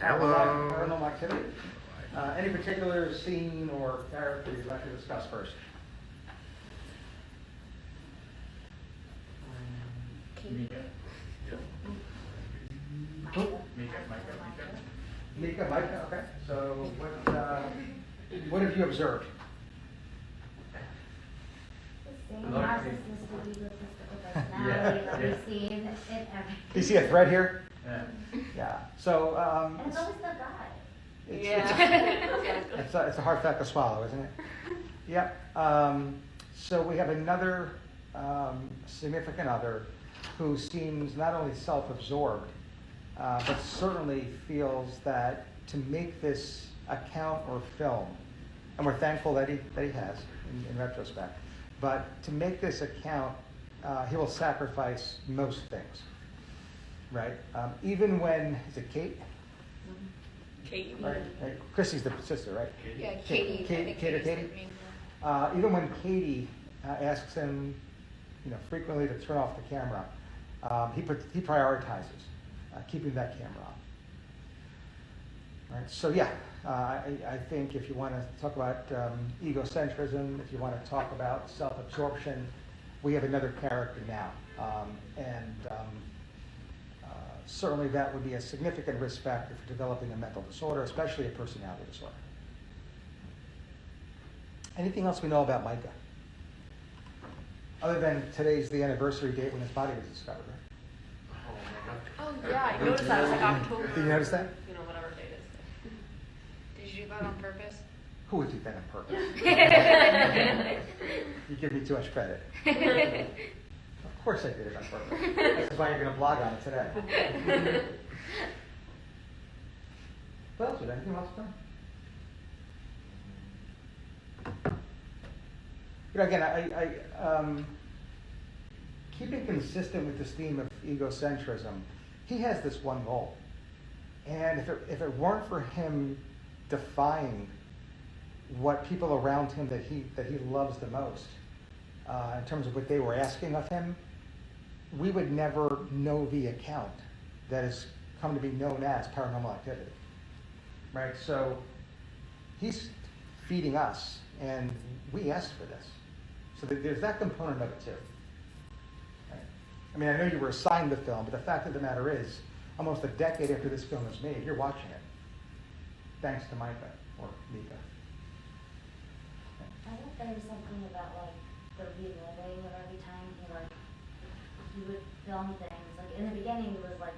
Paranormal activity. Any particular scene or character you'd like to discuss first? Mika. Mika, okay. So what have you observed? The same narcissistic egotistical personality that we see in everything. Do you see a thread here? Yeah. Yeah. So And it's always the guy. it's a hard fact to swallow, isn't it? Yep. So we have another significant other who seems not only self-absorbed, but certainly feels that to make this account or film, and we're thankful that he has in retrospect, but to make this account, he will sacrifice most things, right? Even when, is it Kate? Katie. Right? Chrissy's the sister, right? Yeah, Katie. Katie. Even when Katie asks him, frequently to turn off the camera, he prioritizes keeping that camera on. Right? So yeah, I think if you want to talk about egocentrism, if you want to talk about self-absorption, we have another character now, certainly that would be a significant risk factor for developing a mental disorder, especially a personality disorder. Anything else we know about Micah? Other than today's the anniversary date when his body was discovered, right? Oh yeah, I noticed that. It was like October. Did you notice that? Whatever date it is. Did you do that on purpose? Who would do that on purpose? You give me too much credit. Of course I did it on purpose. That's why you're going to blog on it today. What else? Anything else done? Again, I keeping consistent with this theme of egocentrism, he has this one goal. And if it weren't for him defying what people around him that he loves the most, in terms of what they were asking of him, we would never know the account that has come to be known as paranormal activity, right? So he's feeding us, and we asked for this. So there's that component of it too. Right? I mean, I know you were assigned the film, but the fact of the matter is, almost a decade after this film was made, you're watching it, thanks to Micah or Mika. I think there was something about like the reliving of every time he would film things. Like in the beginning, it was like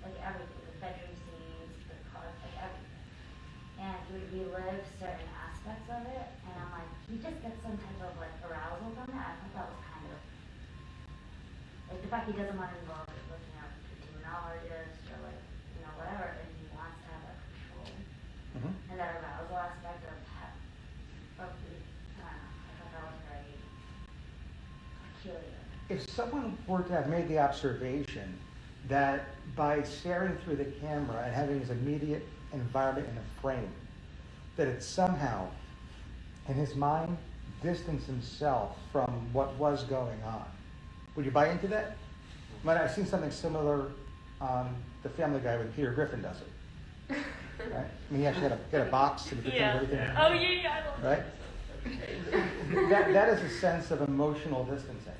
everything, the bedroom scenes, the cars, like everything. And he would relive certain aspects of it, and I'm like, he just gets some type of like arousal from that. I thought that was kind of like the fact he doesn't want to involve with looking at a demonologist or like whatever, and he wants to have that control and that arousal aspect of I don't know. I thought that was very peculiar. If someone were to have made the observation that by staring through the camera and having his immediate environment in a frame, that it somehow, in his mind, distanced himself from what was going on, would you buy into that? I've seen something similar on The Family Guy when Peter Griffin does it. Right? I mean, he actually had a box and he pretends everything. Oh yeah, I love right? That is a sense of emotional distancing.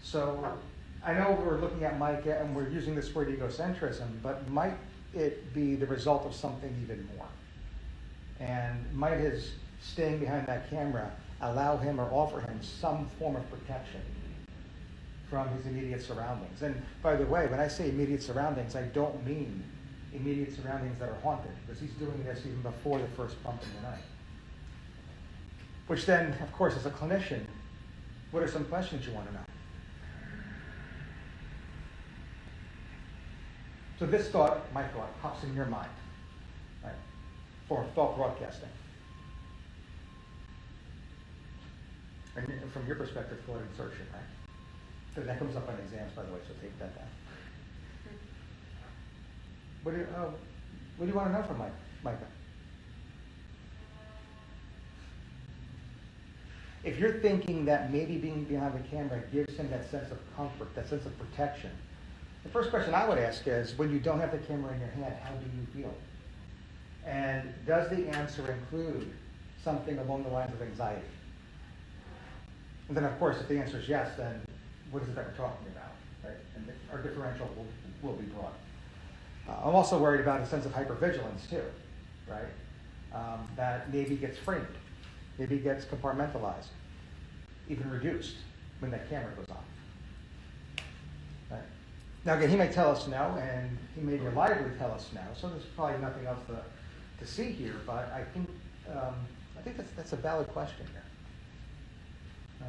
So I know we're looking at Micah and we're using this word egocentrism, but might it be the result of something even more? And might his staying behind that camera allow him or offer him some form of protection from his immediate surroundings? And by the way, when I say immediate surroundings, I don't mean immediate surroundings that are haunted, because he's doing this even before the first bump in the night. Which then, of course, as a clinician, what are some questions you want to know? So this thought, my thought, pops in your mind, right, for thought broadcasting. And from your perspective, thought insertion, right? So that comes up on exams, by the way, so take that down. What do you want to know from Micah? If you're thinking that maybe being behind the camera gives him that sense of comfort, that sense of protection, The first question I would ask is, when you don't have the camera in your hand, how do you feel? And does the answer include something along the lines of anxiety? And then, of course, if the answer is yes, then what is it that we're talking about, right? And our differential will be broad. I'm also worried about a sense of hypervigilance too, right? That maybe gets framed, maybe gets compartmentalized, even reduced when that camera goes off. Right? Now again, he may tell us no, and he may reliably tell us no, so there's probably nothing else to see here, but I think that's a valid question here.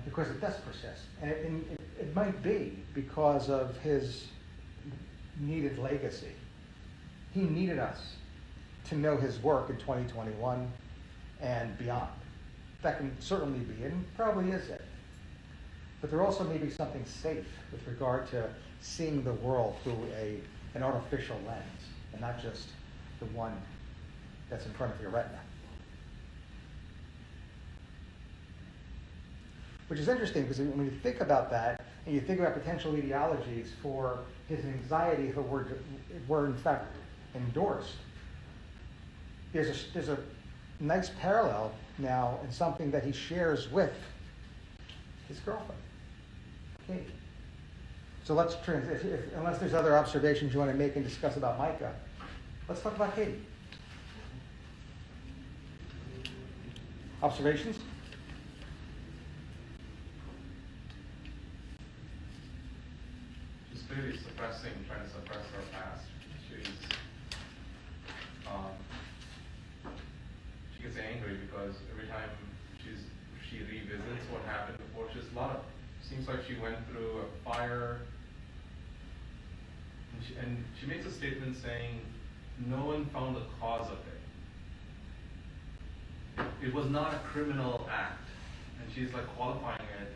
Because it does persist. And it might be because of his needed legacy. He needed us to know his work in 2021 and beyond. That can certainly be, and probably is it. But there also may be something safe with regard to seeing the world through an artificial lens, and not just the one that's in front of your retina. Which is interesting, because when you think about that, and you think about potential etiologies for his anxiety if it were in fact endorsed, there's a nice parallel now in something that he shares with his girlfriend, Katie. So let's unless there's other observations you want to make and discuss about Micah, let's talk about Katie. Observations? She's clearly trying to suppress her past. She gets angry because every time she revisits what happened before, seems like she went through a fire, and she makes a statement saying, no one found the cause of it. It was not a criminal act, and she's like qualifying it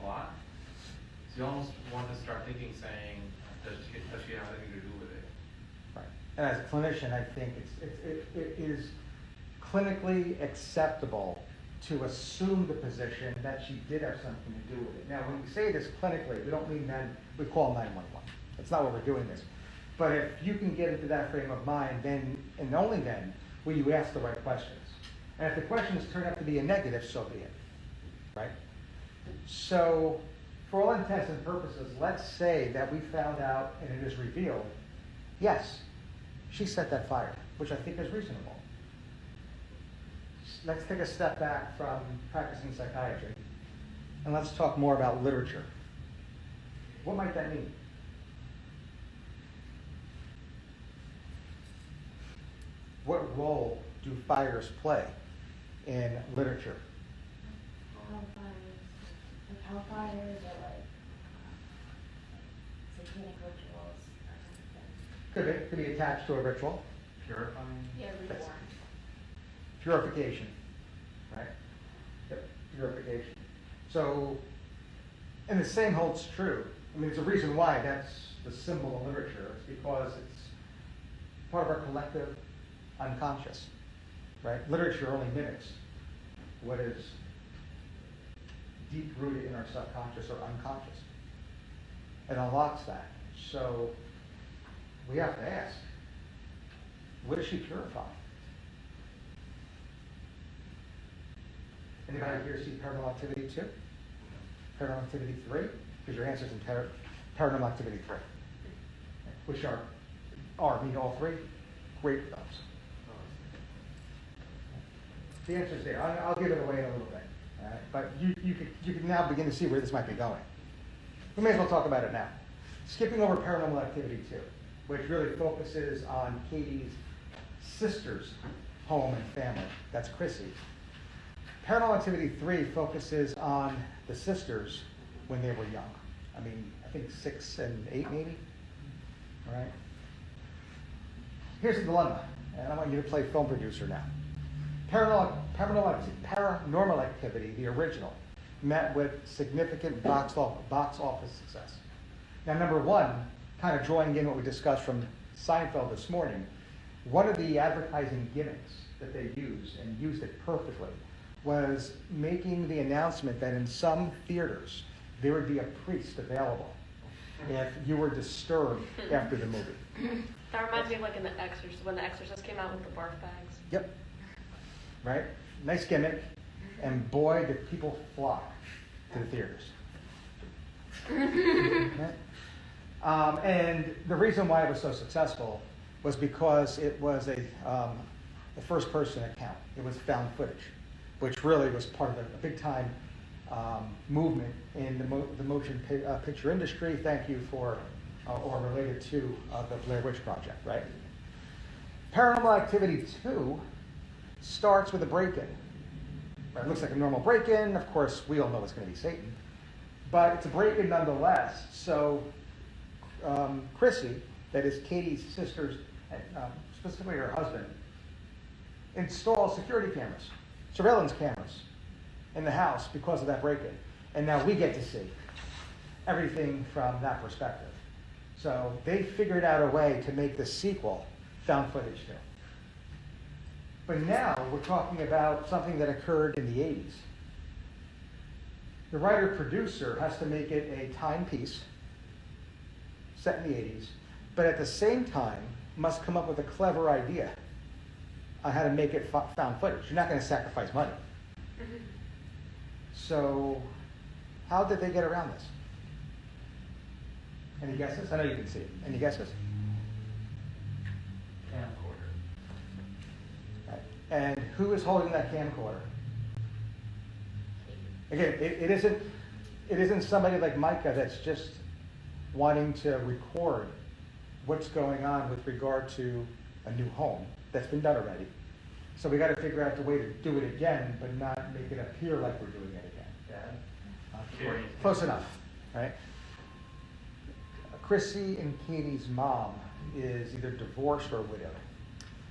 a lot. So you almost want to start thinking, saying, does she have anything to do with it? Right. And as a clinician, I think it is clinically acceptable to assume the position that she did have something to do with it. Now, when we say this clinically, we don't mean then we call 911. That's not what we're doing this. But if you can get into that frame of mind, then, and only then, will you ask the right questions. And if the questions turn out to be a negative, so be it. Right? So, for all intents and purposes, let's say that we found out and it is revealed, yes, she set that fire, which I think is reasonable. Let's take a step back from practicing psychiatry, and let's talk more about literature. What might that mean? What role do fires play in literature? Hellfires or like satanic rituals or something. Could be attached to a ritual. Purifying? Yeah, reborn. Purification, right? Yep, purification. So, and the same holds true. I mean, there's a reason why that's the symbol of literature. It's because it's part of our collective unconscious, right? Literature only mimics what is deep-rooted in our subconscious or unconscious. It unlocks that. So, we have to ask, what does she purify? Anybody here see Paranormal Activity 2? Paranormal Activity 3? Because your answer's in Paranormal Activity 3. Which are mean all three? Great films. The answer's there. I'll give it away in a little bit. All right? But you can now begin to see where this might be going. We may as well talk about it now. Skipping over Paranormal Activity 2, which really focuses on Katie's sister's home and family. That's Chrissy. Paranormal Activity 3 focuses on the sisters when they were young. I mean, I think 6 and 8 maybe. All right? Here's the dilemma, and I want you to play film producer now. Paranormal Activity, the original, met with significant box office success. Now, number one, kind of drawing in what we discussed from Seinfeld this morning, one of the advertising gimmicks that they used, and used it perfectly, was making the announcement that in some theaters there would be a priest available if you were disturbed after the movie. That reminds me of like in The Exorcist, when The Exorcist came out with the barf bags. Yep. Right? Nice gimmick. And boy, did people flock to the theaters. Right? And the reason why it was so successful was because it was a first-person account. It was found footage, which really was part of a big-time movement in the motion picture industry. Thank you for, or related to, the Blair Witch Project, right? Paranormal Activity 2 starts with a break-in. Right? It looks like a normal break-in. Of course, we all know it's going to be Satan. But it's a break-in nonetheless. So Chrissy, that is Katie's sister's, specifically her husband, installs security cameras, surveillance cameras in the house because of that break-in. And now we get to see everything from that perspective. So they figured out a way to make the sequel found footage too. But now we're talking about something that occurred in the 80s. The writer-producer has to make it a timepiece set in the 80s, but at the same time must come up with a clever idea on how to make it found footage. You're not going to sacrifice money. So how did they get around this? Any guesses? I know you can see it. Any guesses? Camcorder. Right. And who is holding that camcorder? Again, it isn't somebody like Micah that's just wanting to record what's going on with regard to a new home. That's been done already. So we got to figure out the way to do it again, but not make it appear like we're doing it again. Very Close enough, right? Chrissy and Katie's mom is either divorced or widowed,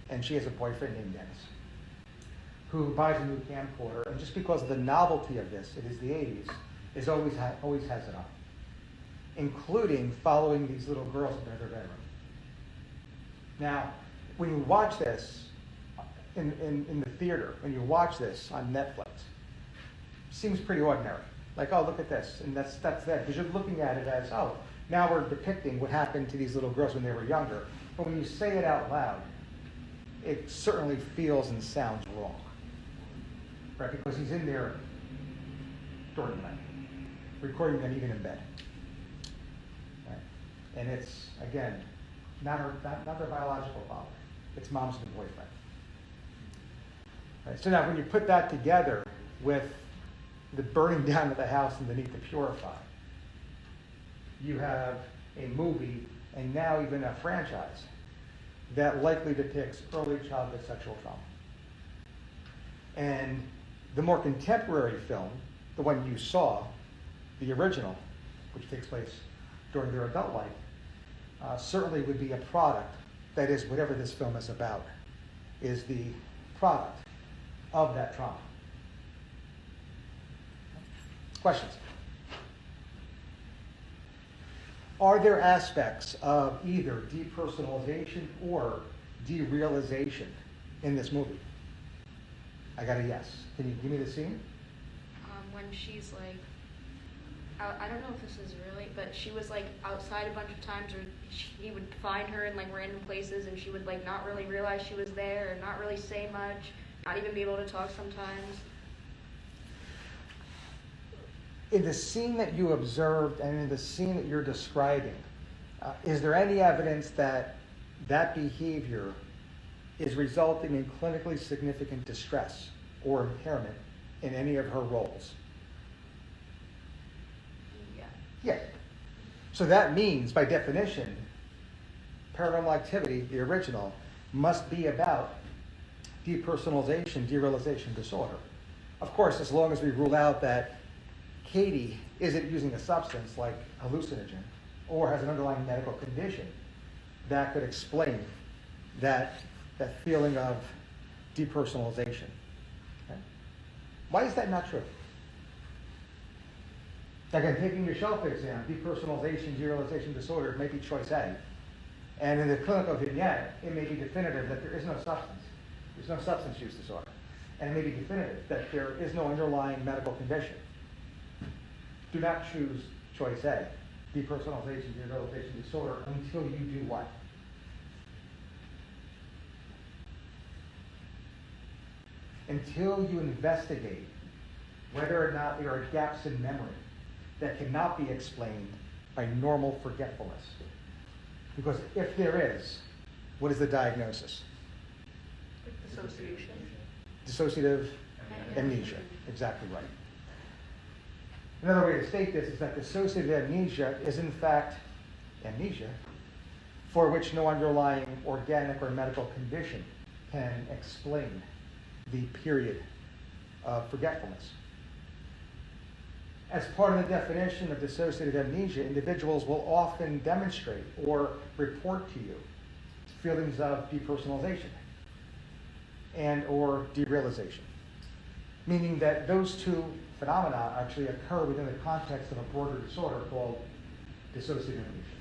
and she has a boyfriend named Dennis, who buys a new camcorder, and just because of the novelty of this, it is the 80s, is always has it on, including following these little girls into their bedroom. Now, when you watch this in the theater, when you watch this on Netflix, it seems pretty ordinary. Like, oh, look at this, and that's that, because you're looking at it as, oh, now we're depicting what happened to these little girls when they were younger. But when you say it out loud, it certainly feels and sounds wrong, right? Because he's in there during the night, recording them even in bed, right? And it's, again, not their biological father. It's mom's new boyfriend. Right? So now when you put that together with the burning down of the house and the need to purify, you have a movie and now even a franchise that likely depicts early childhood sexual trauma. And the more contemporary film, the one you saw, the original, which takes place during their adult life, certainly would be a product, that is, whatever this film is about, is the product of that trauma. Questions? Are there aspects of either depersonalization or derealization in this movie? I got a yes. Can you give me the scene? When she's like, I don't know if this is really, but she was like outside a bunch of times, or he would find her in like random places, and she would like not really realize she was there, and not really say much, not even be able to talk sometimes. In the scene that you observed and in the scene that you're describing, is there any evidence that that behavior is resulting in clinically significant distress or impairment in any of her roles? Yeah. Yes. So that means, by definition, Paranormal Activity, the original, must be about depersonalization, derealization disorder. Of course, as long as we rule out that Katie isn't using a substance like hallucinogen or has an underlying medical condition that could explain that feeling of depersonalization. Okay? Why is that not true? Like I'm taking your shelf exam, depersonalization, derealization disorder may be choice A. And in the clinical vignette, it may be definitive that there is no substance. There's no substance use disorder. And it may be definitive that there is no underlying medical condition. Do not choose choice A. depersonalization, derealization disorder until you do what? Until you investigate whether or not there are gaps in memory that cannot be explained by normal forgetfulness. Because if there is, what is the diagnosis? Dissociation. Dissociative amnesia. Exactly right. Another way to state this is that dissociative amnesia is in fact amnesia for which no underlying organic or medical condition can explain the period of forgetfulness. As part of the definition of dissociative amnesia, individuals will often demonstrate or report to you feelings of depersonalization and or derealization, meaning that those two phenomena actually occur within the context of a broader disorder called dissociative amnesia.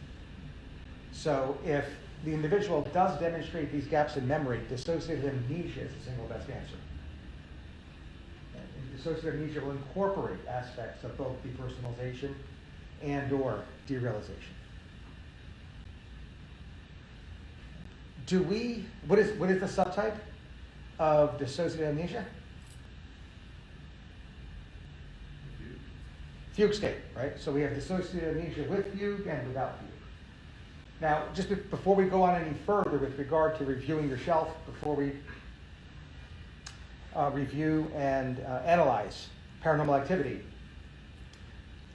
So if the individual does demonstrate these gaps in memory, dissociative amnesia is the single best answer. And dissociative amnesia will incorporate aspects of both depersonalization and or derealization. What is the subtype of dissociative amnesia? Fugue state, right? So we have dissociative amnesia with fugue and without fugue. Now, just before we go on any further with regard to reviewing your shelf, before we review and analyze paranormal activity,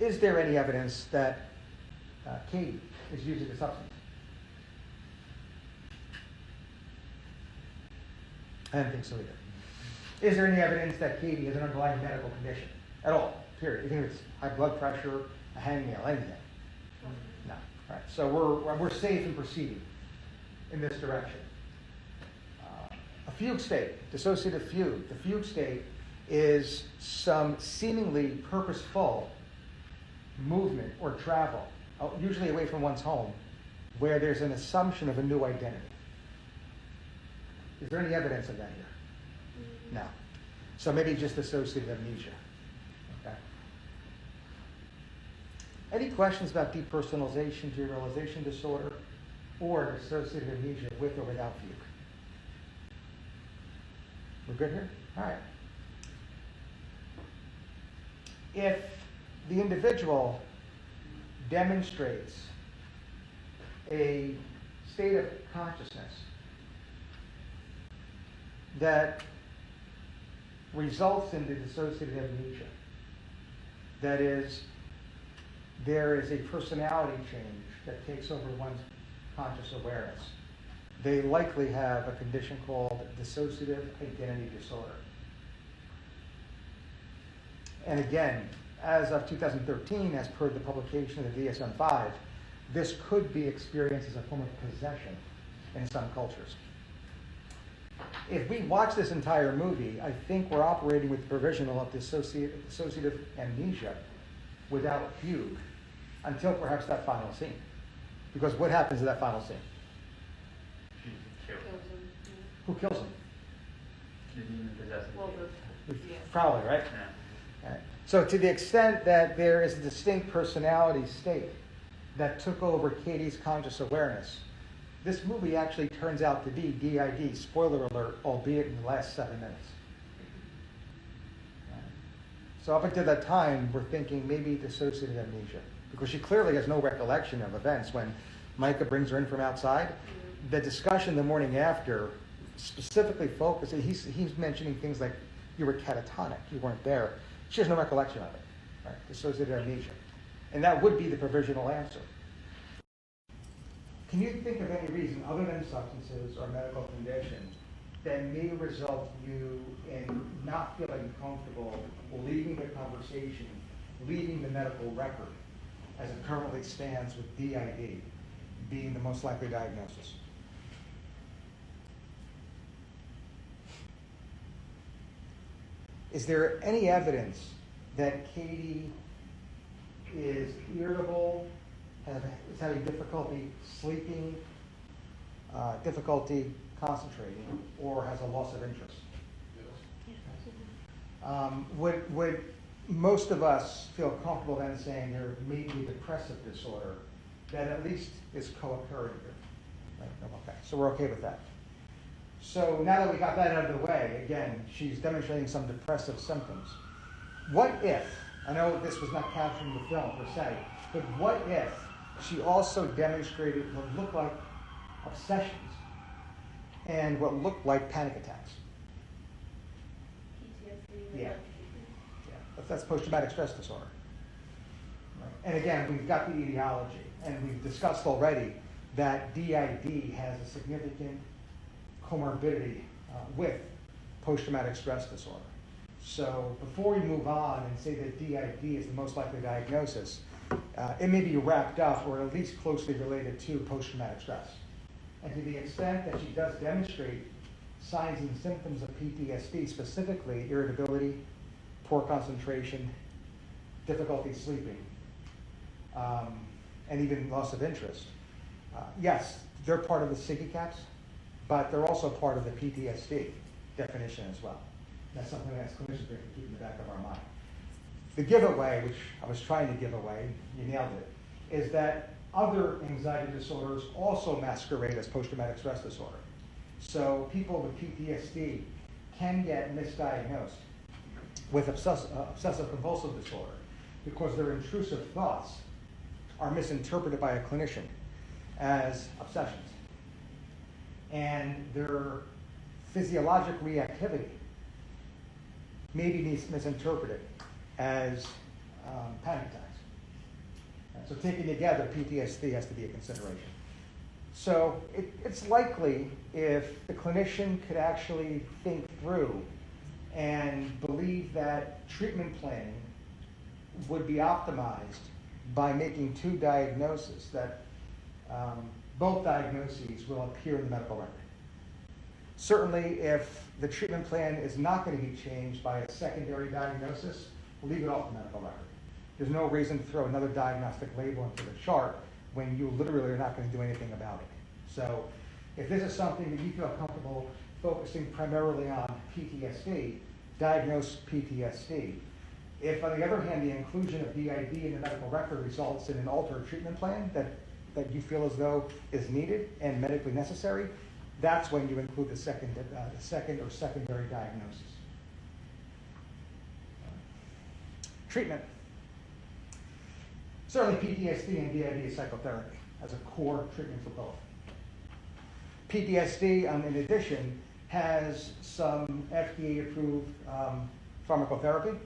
is there any evidence that Katie is using a substance? I don't think so either. Is there any evidence that Katie has an underlying medical condition at all? Period. Even if it's high blood pressure, a hangnail, anything? No. All right. So we're safe in proceeding in this direction. A fugue state, dissociative fugue. The fugue state is some seemingly purposeful movement or travel, usually away from one's home, where there's an assumption of a new identity. Is there any evidence of that here? No. So maybe just dissociative amnesia. Okay. Any questions about depersonalization, derealization disorder, or dissociative amnesia with or without fugue? We're good here? All right. If the individual demonstrates a state of consciousness that results in the dissociative amnesia, that is, there is a personality change that takes over one's conscious awareness, they likely have a condition called dissociative identity disorder. And again, as of 2013, as per the publication of the DSM-5, this could be experienced as a form of possession in some cultures. If we watch this entire movie, I think we're operating with the provisional of dissociative amnesia without fugue until perhaps that final scene. Because what happens in that final scene? Kills him. Who kills him? The demon possesses Well, Crowley, right? Yeah. Right. So to the extent that there is a distinct personality state that took over Katie's conscious awareness, this movie actually turns out to be DID, spoiler alert, albeit in the last 7 minutes. Right. So up until that time, we're thinking maybe dissociative amnesia, because she clearly has no recollection of events when Micah brings her in from outside. The discussion the morning after specifically focused, he's mentioning things like you were catatonic, you weren't there. She has no recollection of it, right? Dissociative amnesia. And that would be the provisional answer. Can you think of any reason other than substances or medical condition that may result you in not feeling comfortable leaving the conversation, leaving the medical record as it currently stands with DID being the most likely diagnosis? Is there any evidence that Katie is irritable, is having difficulty sleeping, difficulty concentrating, or has a loss of interest? Would most of us feel comfortable then saying there may be a depressive disorder that at least is co-occurring here. Right? Okay, so we're okay with that. So now that we got that out of the way, again, she's demonstrating some depressive symptoms. What if, I know this was not captured in the film per se, but what if she also demonstrated what looked like obsessions and what looked like panic attacks? PTSD. Yeah. That's post-traumatic stress disorder. Right. And again, we've got the etiology, and we've discussed already that DID has a significant comorbidity with post-traumatic stress disorder. So before we move on and say that DID is the most likely diagnosis, it may be wrapped up or at least closely related to post-traumatic stress. And to the extent that she does demonstrate signs and symptoms of PTSD, specifically irritability, poor concentration, difficulty sleeping, and even loss of interest. Yes, they're part of the SIGI caps, but they're also part of the PTSD definition as well. That's something that as clinicians we have to keep in the back of our mind. The giveaway, which I was trying to give away, you nailed it, is that other anxiety disorders also masquerade as post-traumatic stress disorder. So people with PTSD can get misdiagnosed with obsessive compulsive disorder because their intrusive thoughts are misinterpreted by a clinician as obsessions. And their physiologic reactivity may be misinterpreted as panic attacks. And so taken together, PTSD has to be a consideration. So it's likely if the clinician could actually think through and believe that treatment planning would be optimized by making two diagnoses, that both diagnoses will appear in the medical record. Certainly, if the treatment plan is not going to be changed by a secondary diagnosis, leave it off the medical record. There's no reason to throw another diagnostic label into the chart when you literally are not going to do anything about it. So if this is something that you feel comfortable focusing primarily on PTSD, diagnose PTSD. If, on the other hand, the inclusion of DID in the medical record results in an altered treatment plan that you feel as though is needed and medically necessary, that's when you include the second or secondary diagnosis. Treatment. Certainly PTSD and DID is psychotherapy as a core treatment for both. PTSD, in addition, has some FDA-approved pharmacotherapy,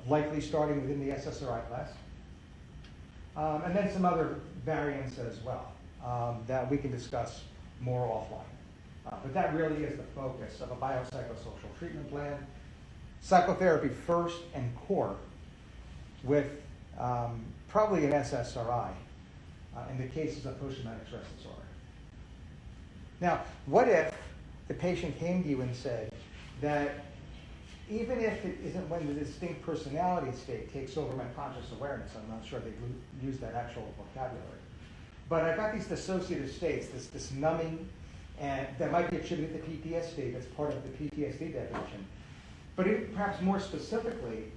likely starting within the SSRI class, and then some other variants as well that we can discuss more offline. But that really is the focus of a biopsychosocial treatment plan. Psychotherapy first and core with probably an SSRI in the cases of post-traumatic stress disorder. Now, what if the patient came to you and said that even if it isn't when the distinct personality state takes over my conscious awareness, I'm not sure they use that actual vocabulary, but I've got these dissociative states, this numbing, and that might be attributed to PTSD, that's part of the PTSD definition. But perhaps more specifically,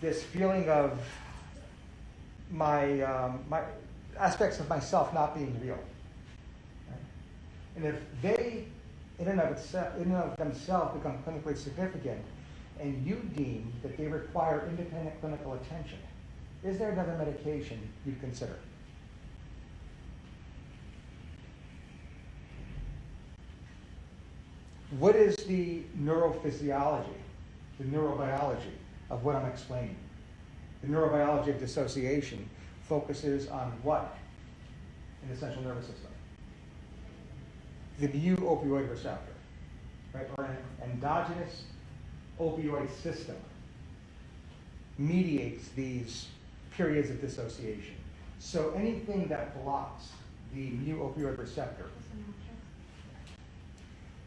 this feeling of my aspects of myself not being real. Right? And if they, in and of themselves, become clinically significant, and you deem that they require independent clinical attention, is there another medication you'd consider? What is the neurophysiology, the neurobiology of what I'm explaining? The neurobiology of dissociation focuses on what in the central nervous system? The mu opioid receptor, right? Or an endogenous opioid system mediates these periods of dissociation. So anything that blocks the mu opioid receptor,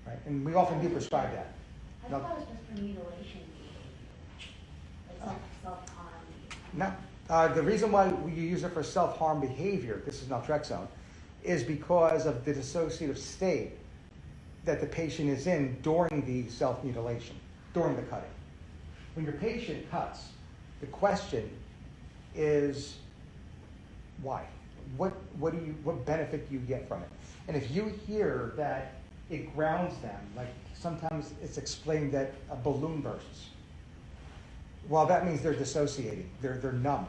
right? And we often do prescribe that. I thought it was just for mutilation. It's not self-harm. No. The reason why we use it for self-harm behavior, this is naltrexone, is because of the dissociative state that the patient is in during the self-mutilation, during the cutting. When your patient cuts, the question is why? What benefit do you get from it? And if you hear that it grounds them, like sometimes it's explained that a balloon bursts, well, that means they're dissociating, they're numb.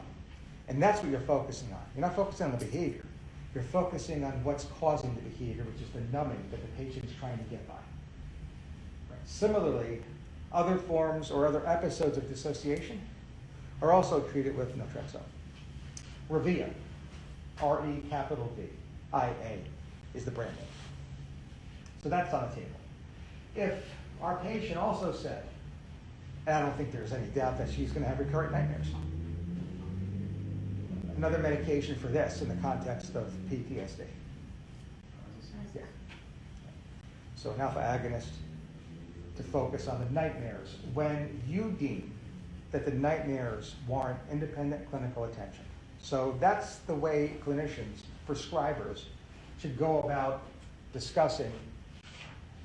And that's what you're focusing on. You're not focusing on the behavior. You're focusing on what's causing the behavior, which is the numbing that the patient's trying to get by. Right. Similarly, other forms or other episodes of dissociation are also treated with naltrexone. Revia, R-E-V-I-A, is the brand name. So that's on the table. If our patient also said, and I don't think there's any doubt that she's going to have recurrent nightmares, another medication for this in the context of PTSD. Yeah. So an alpha agonist to focus on the nightmares when you deem that the nightmares warrant independent clinical attention. So that's the way clinicians, prescribers, should go about discussing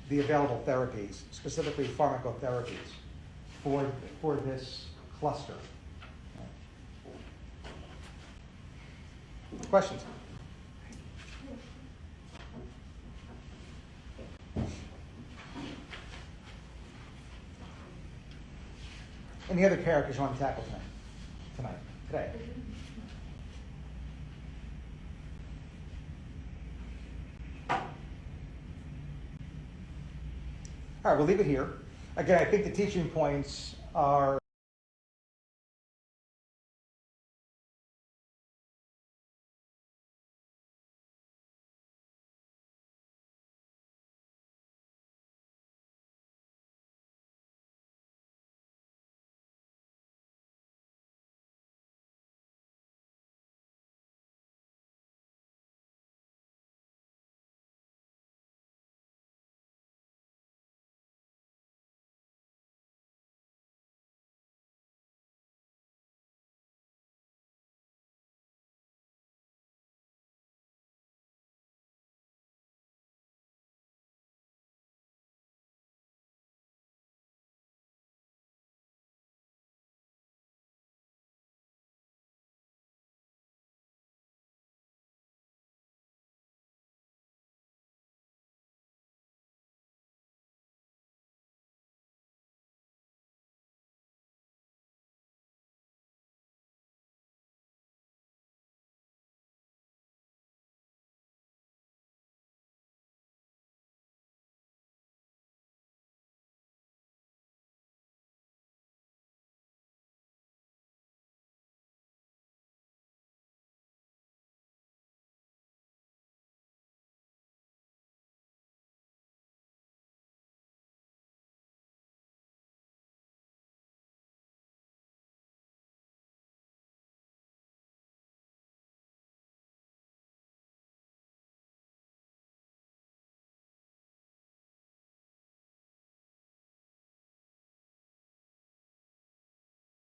the available therapies, specifically pharmacotherapies, for this cluster. Questions? Any other characters you want to tackle today? All right, we'll leave it here. Again, I think the teaching points are